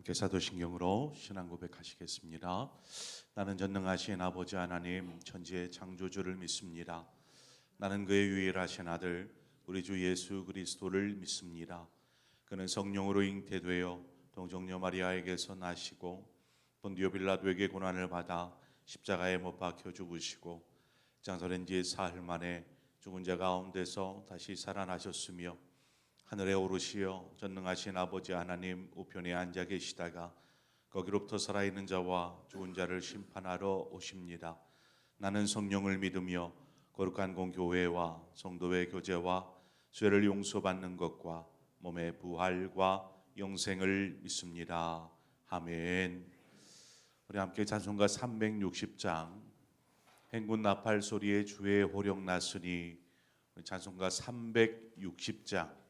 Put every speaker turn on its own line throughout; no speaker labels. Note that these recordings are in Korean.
함께 사도신경으로 신앙 고백하시겠습니다. 나는 전능하신 아버지 하나님 천지의 창조주를 믿습니다. 나는 그의 유일하신 아들 우리 주 예수 그리스도를 믿습니다. 그는 성령으로 잉태되어 동정녀 마리아에게서 나시고 본디오 빌라도에게 고난을 받아 십자가에 못 박혀 죽으시고 장사된 지 사흘 만에 죽은 자 가운데서 다시 살아나셨으며 하늘에 오르시어 전능하신 아버지 하나님 우편에 앉아 계시다가 거기로부터 살아있는 자와 죽은 자를 심판하러 오십니다. 나는 성령을 믿으며 거룩한 공교회와 성도의 교제와 죄를 용서받는 것과 몸의 부활과 영생을 믿습니다. 아멘. 우리 함께 찬송가 360장 행군 나팔 소리에 주의 호령 났으니 찬송가 360장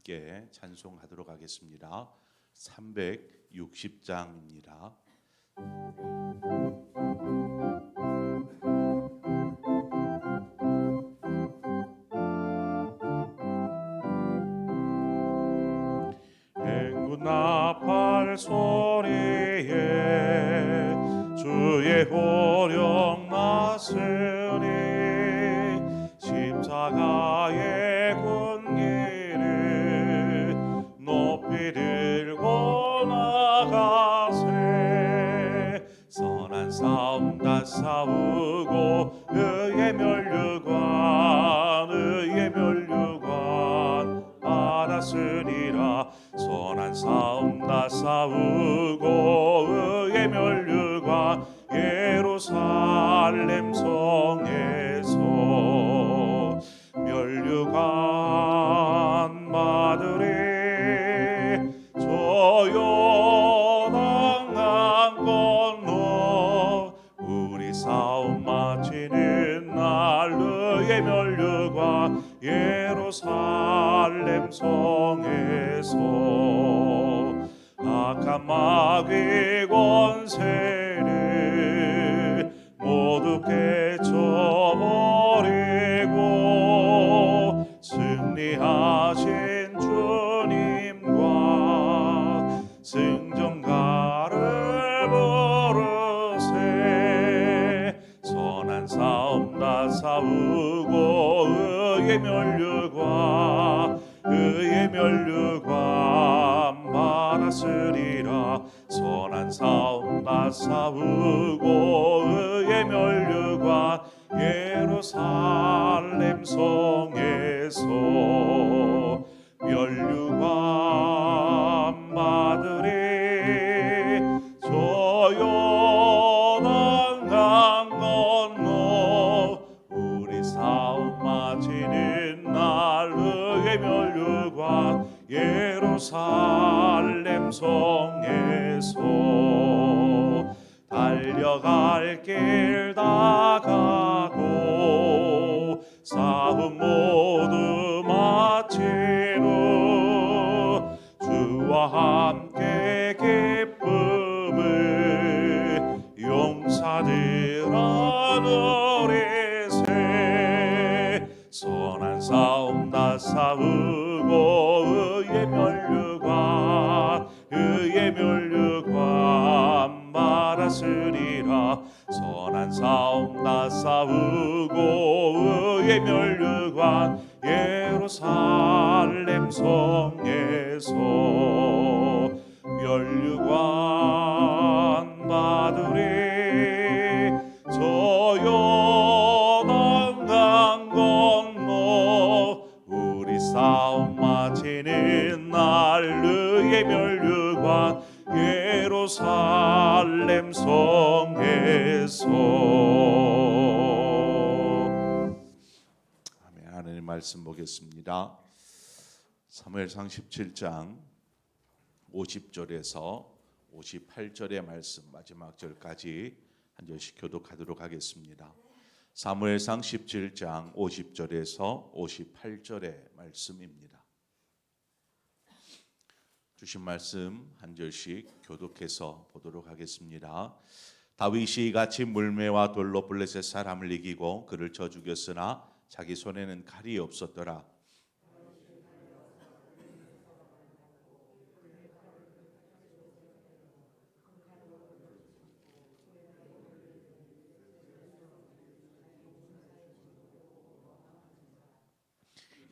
함께 찬송하도록 하겠습니다. 360장입니다. 행군 나팔 소리에 주의 호령 났으니 십자가의 군기를 높이 들고 나가세 선한 싸움 다 싸우고 의의 면류관 알았으리라. 선한 싸움 다 싸우고 의의 면류관 예루살렘 성에서 면류관 마들이 저 요단강 건너 우리 싸움 마치는 날 의의 면류관 예루살렘 성에서 악한 마귀 권세를 모두 깨쳐버리고 승리하신 주님과 승전가를 부르세 선한 싸움 다 싸우고 의의 면류관 말았으리라. 선한 싸움 다 싸우고 의의 면류관 예루살렘 성에서 면류관 마들이 저 요단강 건너 우리 싸움 마치는 날 의의 면류관 예루살렘 성에서 달려갈 길 다 가고 싸움 모두 마친 후 주와 함께 기쁨을 용사들아 누리세 선한 싸움 다 싸우고 의의 면류관 말았으리라. 선한 싸움 다 싸우고 의의 면류관 예루살렘 성에서 면류관 마들이 저 요단강 건너 우리 싸움 마치는 날 의의 면류관 예루살렘 성에서. 아멘. 하나님 말씀 보겠습니다. 사무엘상 17장 50절에서 58절의 말씀 마지막 절까지 한 절씩 교독하도록 하겠습니다. 사무엘상 17장 50절에서 58절의 말씀입니다. 주신 말씀 한 절씩 교독해서 보도록 하겠습니다. 다윗이 같이 물매와 돌로 블레셋 사람을 이기고 그를 쳐 죽였으나 자기 손에는 칼이 없었더라.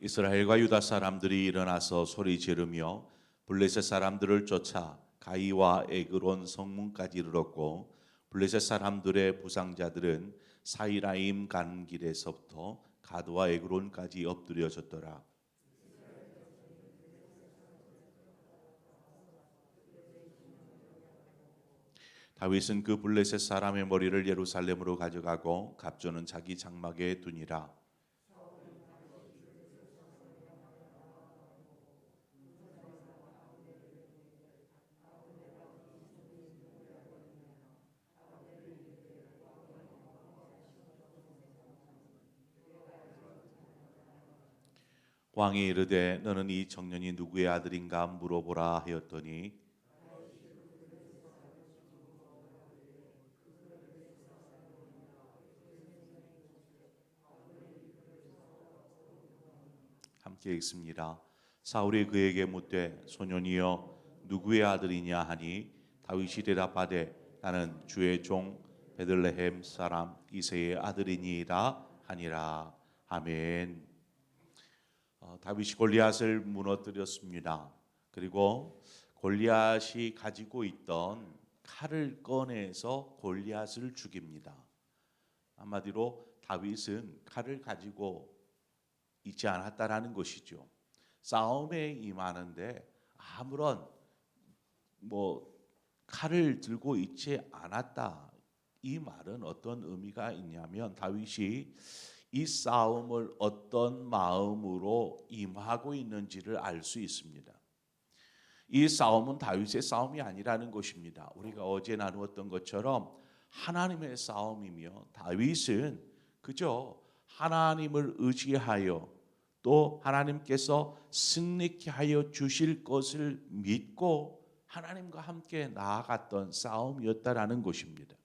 이스라엘과 유다 사람들이 일어나서 소리 지르며 블레셋 사람들을 쫓아 가이와 에그론 성문까지 이르렀고 블레셋 사람들의 부상자들은 사이라임 가는 길에서부터 가드와 에그론까지 엎드려졌더라. 다윗은 그 블레셋 사람의 머리를 예루살렘으로 가져가고 갑조는 자기 장막에 두니라. 왕이 이르되 너는 이 청년이 누구의 아들인가 물어보라 하였더니 함께 읽습니다. 사울이 그에게 묻되 소년이여 누구의 아들이냐 하니 다윗이 대답하되 나는 주의 종 베들레헴 사람 이새의 아들이니이다 하니라. 아멘. 다윗이 골리앗을 무너뜨렸습니다. 그리고 골리앗이 가지고 있던 칼을 꺼내서 골리앗을 죽입니다. 한마디로 다윗은 칼을 가지고 있지 않았다라는 것이죠. 싸움에 임하는데 아무런 칼을 들고 있지 않았다. 이 말은 어떤 의미가 있냐면 다윗이 이 싸움을 어떤 마음으로 임하고 있는지를 알 수 있습니다. 이 싸움은 다윗의 싸움이 아니라는 것입니다. 우리가 어제 나누었던 것처럼 하나님의 싸움이며 다윗은 그저 하나님을 의지하여 또 하나님께서 승리케 하여 주실 것을 믿고 하나님과 함께 나아갔던 싸움이었다라는 것입니다.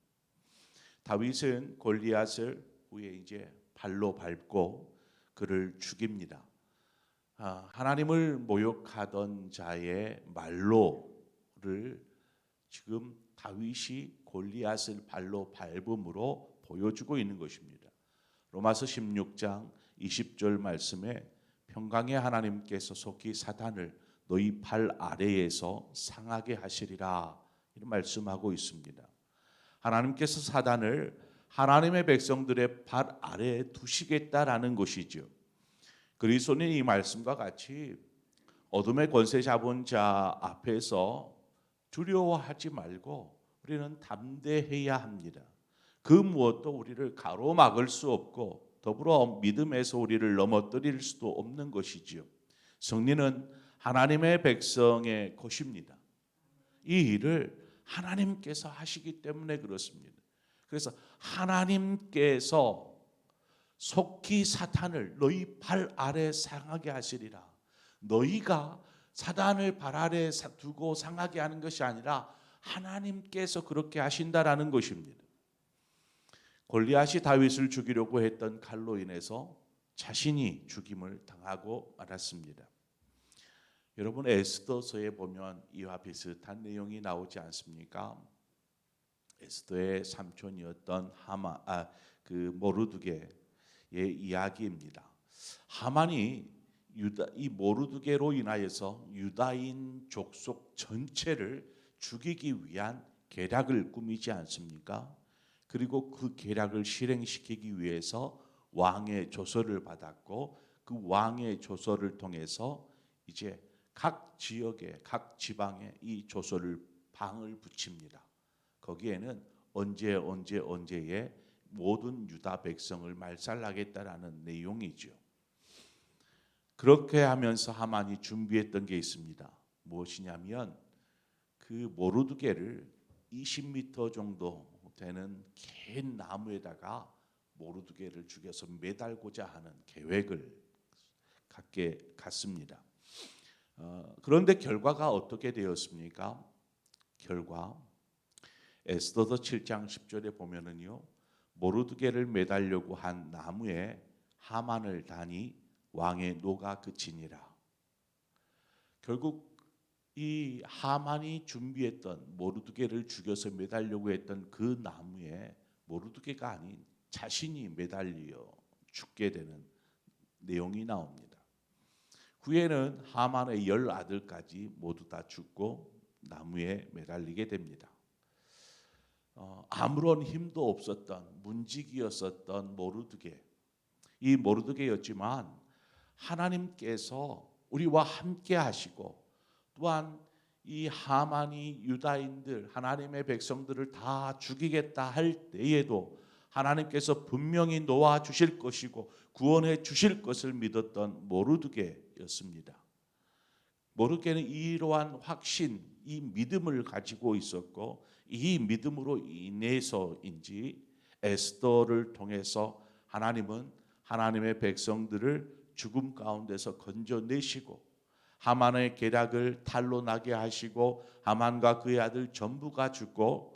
다윗은 골리앗을 후에 이제 발로 밟고 그를 죽입니다. 하나님을 모욕하던 자의 말로를 지금 다윗이 골리앗을 발로 밟음으로 보여주고 있는 것입니다. 로마서 16장 20절 말씀에 평강의 하나님께서 속히 사단을 너희 발 아래에서 상하게 하시리라 이런 말씀하고 있습니다. 하나님께서 사단을 하나님의 백성들의 발 아래에 두시겠다라는 것이죠. 그리스도는 이 말씀과 같이 어둠의 권세 잡은 자 앞에서 두려워하지 말고 우리는 담대해야 합니다. 그 무엇도 우리를 가로막을 수 없고 더불어 믿음에서 우리를 넘어뜨릴 수도 없는 것이지요. 승리는 하나님의 백성의 것입니다. 이 일을 하나님께서 하시기 때문에 그렇습니다. 그래서 하나님께서 속히 사탄을 너희 발 아래 상하게 하시리라. 너희가 사단을 발 아래 두고 상하게 하는 것이 아니라 하나님께서 그렇게 하신다라는 것입니다. 골리앗이 다윗을 죽이려고 했던 칼로 인해서 자신이 죽임을 당하고 말았습니다. 여러분 에스더서에 보면 이와 비슷한 내용이 나오지 않습니까? 에스더의 삼촌이었던 모르드게의 이야기입니다. 하만이 이 모르드게로 인하여서 유다인 족속 전체를 죽이기 위한 계략을 꾸미지 않습니까? 그리고 그 계략을 실행시키기 위해서 왕의 조서를 받았고 그 왕의 조서를 통해서 이제 각 지역에 각 지방에 이 조서를 방을 붙입니다. 거기에는 언제에 모든 유다 백성을 말살하겠다라는 내용이죠. 그렇게 하면서 하만이 준비했던 게 있습니다. 무엇이냐면 그 모르드게를 20m 정도 되는 긴 나무에다가 모르드게를 죽여서 매달고자 하는 계획을 갖게 갔습니다. 그런데 결과가 어떻게 되었습니까? 결과 에스더서 7장 10절에 보면은요. 모르드게를 매달려고 한 나무에 하만을 다니 왕의 노가 그치니라. 결국 이 하만이 준비했던 모르드게를 죽여서 매달려고 했던 그 나무에 모르드게가 아닌 자신이 매달려 죽게 되는 내용이 나옵니다. 그 후에는 하만의 10아들까지 모두 다 죽고 나무에 매달리게 됩니다. 아무런 힘도 없었던 문지기였었던 모르드게, 이 모르드게였지만 하나님께서 우리와 함께 하시고 또한 이 하만이 유다인들 하나님의 백성들을 다 죽이겠다 할 때에도 하나님께서 분명히 놓아 주실 것이고 구원해 주실 것을 믿었던 모르드게였습니다. 모르드게는 이러한 확신, 이 믿음을 가지고 있었고 이 믿음으로 인해서인지 에스더를 통해서 하나님은 하나님의 백성들을 죽음 가운데서 건져내시고 하만의 계략을 탄로나게 하시고 하만과 그의 아들 전부가 죽고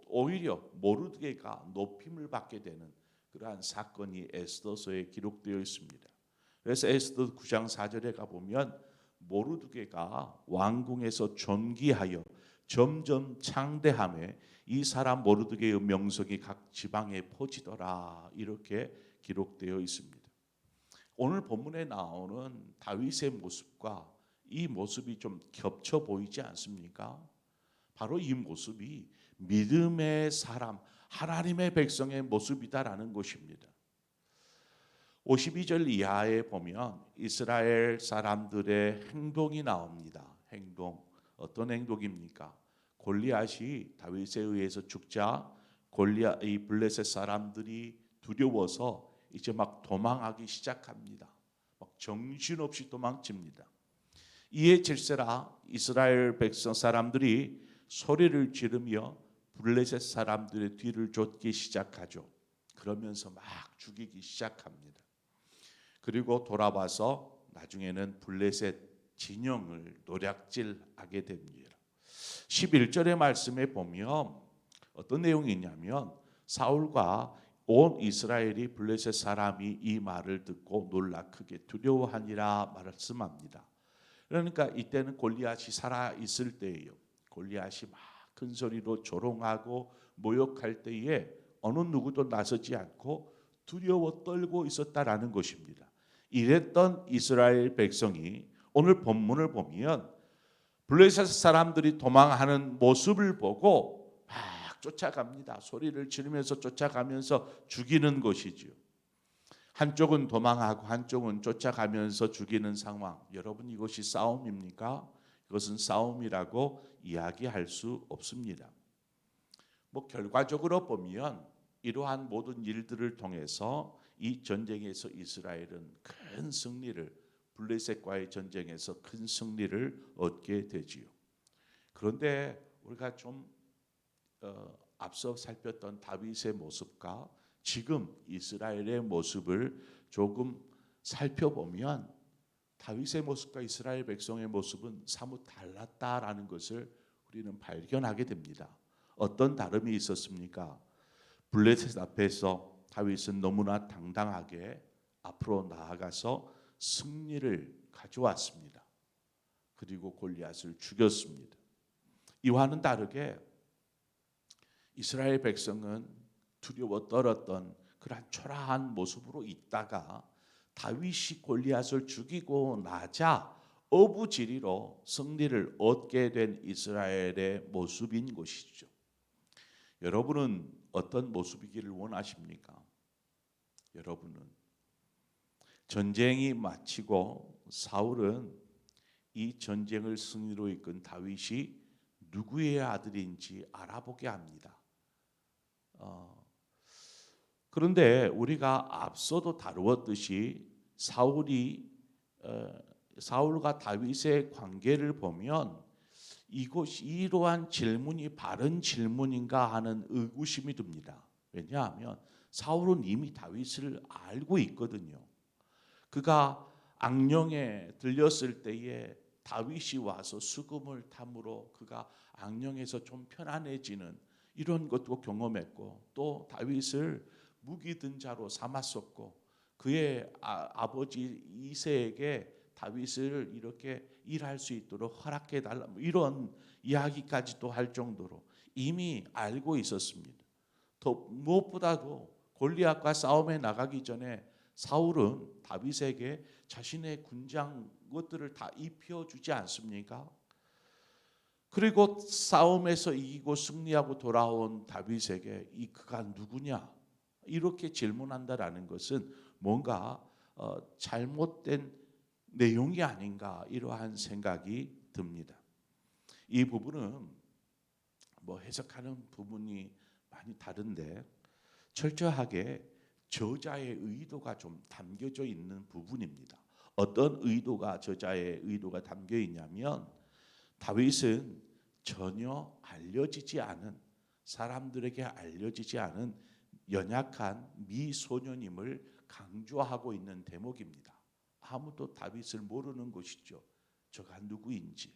오히려 모르드게가 높임을 받게 되는 그러한 사건이 에스더서에 기록되어 있습니다. 그래서 에스더 9장 4절에 가보면 모르드게가 왕궁에서 존귀하여 점점 창대함에 이 사람 모르드게의 명성이 각 지방에 퍼지더라, 이렇게 기록되어 있습니다. 오늘 본문에 나오는 다윗의 모습과 이 모습이 좀 겹쳐 보이지 않습니까? 바로 이 모습이 믿음의 사람, 하나님의 백성의 모습이다라는 것입니다. 52절 이하에 보면 이스라엘 사람들의 행동이 나옵니다. 행동, 어떤 행동입니까? 골리앗이 다윗에 의해서 죽자 이 블레셋 사람들이 두려워서 이제 막 도망하기 시작합니다. 막 정신없이 도망칩니다. 이에 질세라 이스라엘 백성 사람들이 소리를 지르며 블레셋 사람들의 뒤를 쫓기 시작하죠. 그러면서 막 죽이기 시작합니다. 그리고 돌아와서 나중에는 블레셋 진영을 노략질하게 됩니다. 11절의 말씀에 보면 어떤 내용이 있냐면 사울과 온 이스라엘이 블레셋 사람이 이 말을 듣고 놀라 크게 두려워하니라 말씀합니다. 그러니까 이때는 골리앗이 살아 있을 때예요. 골리앗이 막 큰 소리로 조롱하고 모욕할 때에 어느 누구도 나서지 않고 두려워 떨고 있었다라는 것입니다. 이랬던 이스라엘 백성이 오늘 본문을 보면 블레셋 사람들이 도망하는 모습을 보고 막 쫓아갑니다. 소리를 지르면서 쫓아가면서 죽이는 것이지요. 한쪽은 도망하고 한쪽은 쫓아가면서 죽이는 상황. 여러분, 이것이 싸움입니까? 이것은 싸움이라고 이야기할 수 없습니다. 결과적으로 보면 이러한 모든 일들을 통해서 이 전쟁에서 이스라엘은 큰 승리를, 블레셋과의 전쟁에서 큰 승리를 얻게 되지요. 그런데 우리가 좀 앞서 살폈던 다윗의 모습과 지금 이스라엘의 모습을 조금 살펴보면 다윗의 모습과 이스라엘 백성의 모습은 사뭇 달랐다라는 것을 우리는 발견하게 됩니다. 어떤 다름이 있었습니까? 블레셋 앞에서 다윗은 너무나 당당하게 앞으로 나아가서 승리를 가져왔습니다. 그리고 골리앗을 죽였습니다. 이와는 다르게 이스라엘 백성은 두려워 떨었던 그러한 초라한 모습으로 있다가 다윗이 골리앗을 죽이고 나자 어부지리로 승리를 얻게 된 이스라엘의 모습인 것이죠. 여러분은 어떤 모습이기를 원하십니까? 여러분은 전쟁이 마치고 사울은 이 전쟁을 승리로 이끈 다윗이 누구의 아들인지 알아보게 합니다. 그런데 우리가 앞서도 다루었듯이 사울과 다윗의 관계를 보면 이러한 질문이 바른 질문인가 하는 의구심이 듭니다. 왜냐하면 사울은 이미 다윗을 알고 있거든요. 그가 악령에 들렸을 때에 다윗이 와서 수금을 탐으로 그가 악령에서 좀 편안해지는 이런 것도 경험했고, 또 다윗을 무기 든 자로 삼았었고, 그의 아버지 이새에게 다윗을 이렇게 일할 수 있도록 허락해 달라, 이런 이야기까지도 할 정도로 이미 알고 있었습니다. 더 무엇보다도 골리앗과 싸움에 나가기 전에 사울은 다윗에게 자신의 군장 것들을 다 입혀주지 않습니까? 그리고 싸움에서 이기고 승리하고 돌아온 다윗에게 이 그가 누구냐? 이렇게 질문한다라는 것은 뭔가 잘못된 내용이 아닌가 이러한 생각이 듭니다. 이 부분은 뭐 해석하는 부분이 많이 다른데 철저하게 저자의 의도가 좀 담겨져 있는 부분입니다. 어떤 의도가 저자의 의도가 담겨 있냐면 다윗은 전혀 알려지지 않은 사람들에게 알려지지 않은 연약한 미소년임을 강조하고 있는 대목입니다. 아무도 다윗을 모르는 것이죠. 저가 누구인지.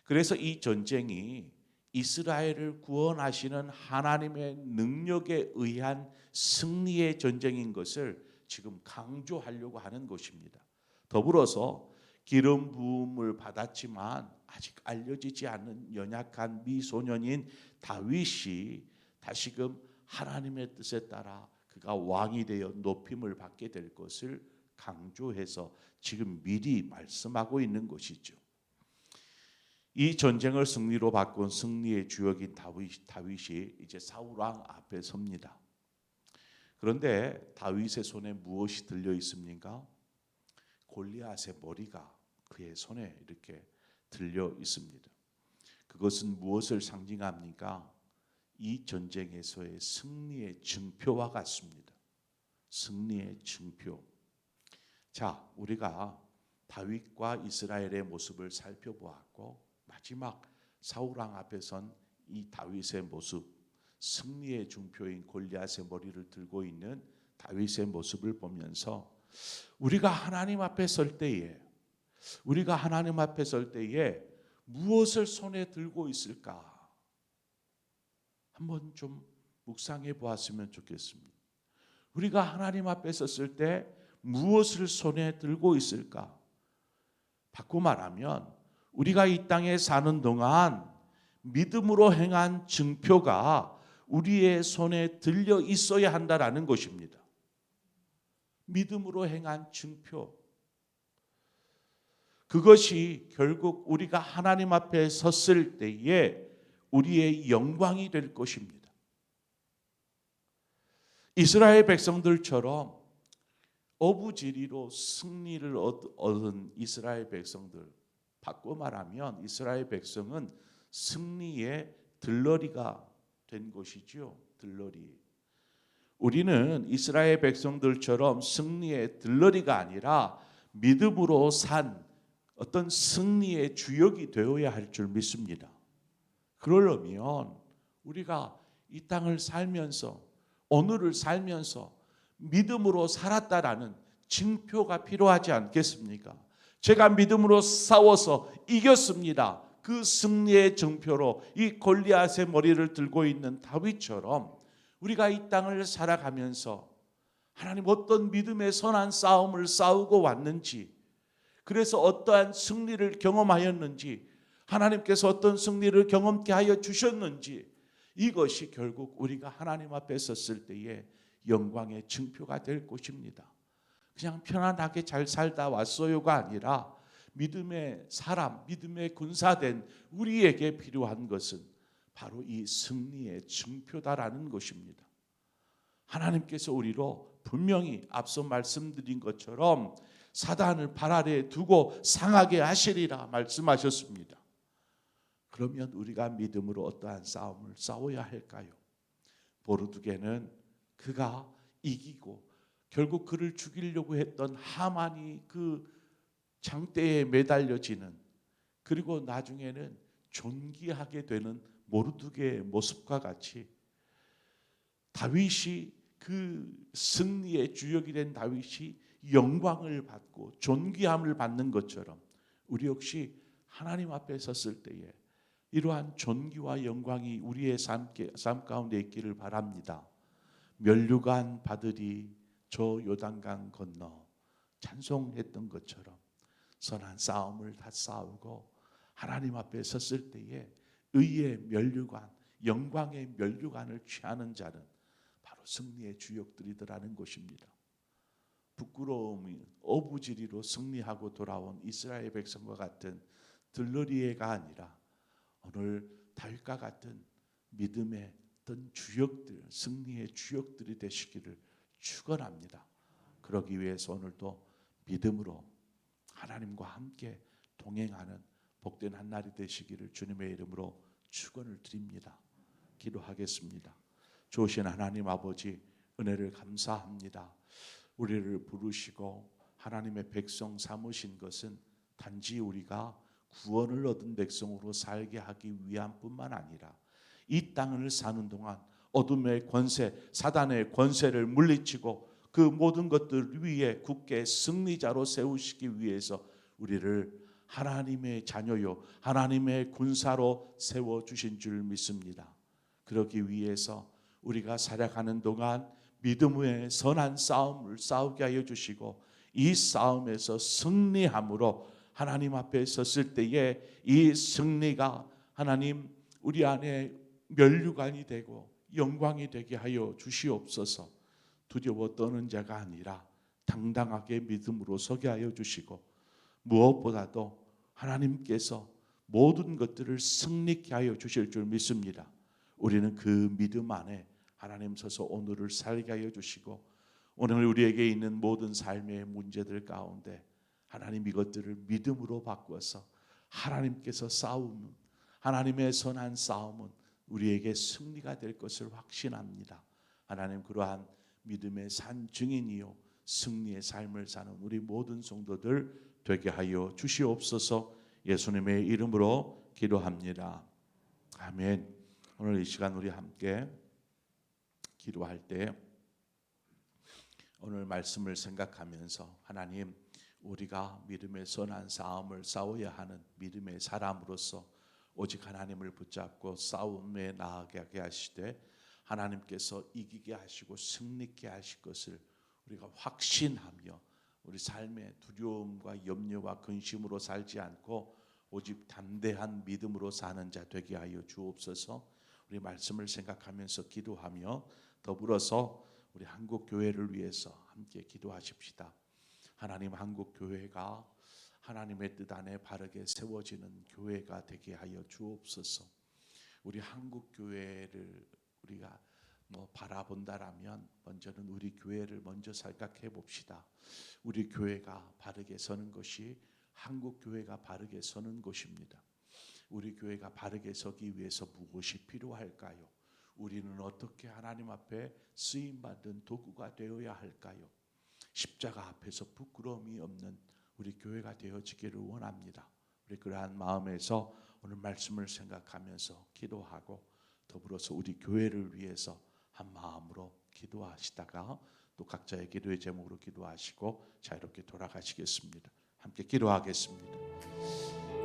그래서 이 전쟁이 이스라엘을 구원하시는 하나님의 능력에 의한 승리의 전쟁인 것을 지금 강조하려고 하는 것입니다. 더불어서 기름 부음을 받았지만 아직 알려지지 않은 연약한 미소년인 다윗이 다시금 하나님의 뜻에 따라 그가 왕이 되어 높임을 받게 될 것을 강조해서 지금 미리 말씀하고 있는 것이죠. 이 전쟁을 승리로 바꾼 승리의 주역인 다윗이 이제 사울 왕 앞에 섭니다. 그런데 다윗의 손에 무엇이 들려 있습니까? 골리앗의 머리가 그의 손에 이렇게 들려 있습니다. 그것은 무엇을 상징합니까? 이 전쟁에서의 승리의 증표와 같습니다. 승리의 증표. 자, 우리가 다윗과 이스라엘의 모습을 살펴보았고 마지막 사울 왕 앞에 선 이 다윗의 모습, 승리의 증표인 골리앗의 머리를 들고 있는 다윗의 모습을 보면서 우리가 하나님 앞에 설 때에 무엇을 손에 들고 있을까? 한번 좀 묵상해 보았으면 좋겠습니다. 우리가 하나님 앞에 섰을 때 무엇을 손에 들고 있을까? 바꿔 말하면 우리가 이 땅에 사는 동안 믿음으로 행한 증표가 우리의 손에 들려 있어야 한다라는 것입니다. 믿음으로 행한 증표. 그것이 결국 우리가 하나님 앞에 섰을 때에 우리의 영광이 될 것입니다. 이스라엘 백성들처럼 어부지리로 승리를 얻은 이스라엘 백성들, 바꿔 말하면 이스라엘 백성은 승리의 들러리가 된 것이죠. 들러리. 우리는 이스라엘 백성들처럼 승리의 들러리가 아니라 믿음으로 산 어떤 승리의 주역이 되어야 할 줄 믿습니다. 그러려면 우리가 이 땅을 살면서 오늘을 살면서 믿음으로 살았다라는 증표가 필요하지 않겠습니까? 제가 믿음으로 싸워서 이겼습니다. 그 승리의 증표로 이 골리앗의 머리를 들고 있는 다윗처럼 우리가 이 땅을 살아가면서 하나님 어떤 믿음의 선한 싸움을 싸우고 왔는지, 그래서 어떠한 승리를 경험하였는지, 하나님께서 어떤 승리를 경험케 하여 주셨는지, 이것이 결국 우리가 하나님 앞에 섰을 때의 영광의 증표가 될 것입니다. 그냥 편안하게 잘 살다 왔어요가 아니라 믿음의 사람, 믿음의 군사된 우리에게 필요한 것은 바로 이 승리의 증표다라는 것입니다. 하나님께서 우리로 분명히 앞서 말씀드린 것처럼 사단을 발 아래에 두고 상하게 하시리라 말씀하셨습니다. 그러면 우리가 믿음으로 어떠한 싸움을 싸워야 할까요? 보르두개는 그가 이기고 결국 그를 죽이려고 했던 하만이 그 장대에 매달려지는, 그리고 나중에는 존귀하게 되는 모르드게의 모습과 같이 다윗이 그 승리의 주역이 된 다윗이 영광을 받고 존귀함을 받는 것처럼 우리 역시 하나님 앞에 섰을 때에 이러한 존귀와 영광이 우리의 삶 가운데 있기를 바랍니다. 면류관 받으리 저 요단강 건너 찬송했던 것처럼 선한 싸움을 다 싸우고 하나님 앞에 섰을 때에 의의 면류관, 영광의 면류관을 취하는 자는 바로 승리의 주역들이더라는 것입니다. 부끄러움이 어부지리로 승리하고 돌아온 이스라엘 백성과 같은 들러리애가 아니라 오늘 다윗과 같은 믿음의 어떤 주역들, 승리의 주역들이 되시기를 축원합니다. 그러기 위해서 오늘도 믿음으로 하나님과 함께 동행하는 복된 한 날이 되시기를 주님의 이름으로 축원을 드립니다. 기도하겠습니다. 좋으신 하나님 아버지, 은혜를 감사합니다. 우리를 부르시고 하나님의 백성 삼으신 것은 단지 우리가 구원을 얻은 백성으로 살게 하기 위함뿐만 아니라 이 땅을 사는 동안 어둠의 권세, 사단의 권세를 물리치고 그 모든 것들 위에 굳게 승리자로 세우시기 위해서 우리를 하나님의 자녀요, 하나님의 군사로 세워주신 줄 믿습니다. 그러기 위해서 우리가 살아가는 동안 믿음의 선한 싸움을 싸우게 하여 주시고 이 싸움에서 승리함으로 하나님 앞에 섰을 때에 이 승리가 하나님 우리 안에 면류관이 되고 영광이 되게 하여 주시옵소서. 두려워 떠는 자가 아니라 당당하게 믿음으로 서게 하여 주시고 무엇보다도 하나님께서 모든 것들을 승리케 하여 주실 줄 믿습니다. 우리는 그 믿음 안에 하나님 서서 오늘을 살게 하여 주시고 오늘 우리에게 있는 모든 삶의 문제들 가운데 하나님 이것들을 믿음으로 바꾸어서 하나님께서 싸우는 하나님의 선한 싸움은 우리에게 승리가 될 것을 확신합니다. 하나님 그러한 믿음의 산 증인이요 승리의 삶을 사는 우리 모든 성도들 되게 하여 주시옵소서. 예수님의 이름으로 기도합니다. 아멘. 오늘 이 시간 우리 함께 기도할 때 오늘 말씀을 생각하면서 하나님 우리가 믿음의 선한 싸움을 싸워야 하는 믿음의 사람으로서 오직 하나님을 붙잡고 싸움에 나아가게 하시되 하나님께서 이기게 하시고 승리케 하실 것을 우리가 확신하며 우리 삶의 두려움과 염려와 근심으로 살지 않고 오직 담대한 믿음으로 사는 자 되게 하여 주옵소서. 우리 말씀을 생각하면서 기도하며 더불어서 우리 한국 교회를 위해서 함께 기도하십시다. 하나님 한국 교회가 하나님의 뜻 안에 바르게 세워지는 교회가 되게 하여 주옵소서. 우리 한국 교회를 우리가 바라본다라면 먼저는 우리 교회를 먼저 생각해 봅시다. 우리 교회가 바르게 서는 것이 한국 교회가 바르게 서는 것입니다. 우리 교회가 바르게 서기 위해서 무엇이 필요할까요? 우리는 어떻게 하나님 앞에 쓰임받은 도구가 되어야 할까요? 십자가 앞에서 부끄러움이 없는 우리 교회가 되어지기를 원합니다. 우리 그러한 마음에서 오늘 말씀을 생각하면서 기도하고 더불어서 우리 교회를 위해서 한 마음으로 기도하시다가 또 각자의 기도의 제목으로 기도하시고 자유롭게 돌아가시겠습니다. 함께 기도하겠습니다.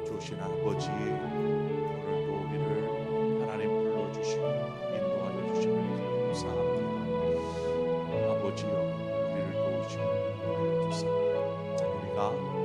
좋으신 아버지, 오늘도 우리를 하나님 불러주시고 인도하여 주시면 감사합니다. 아버지여 우리를 도우시고 하여 주사 우리가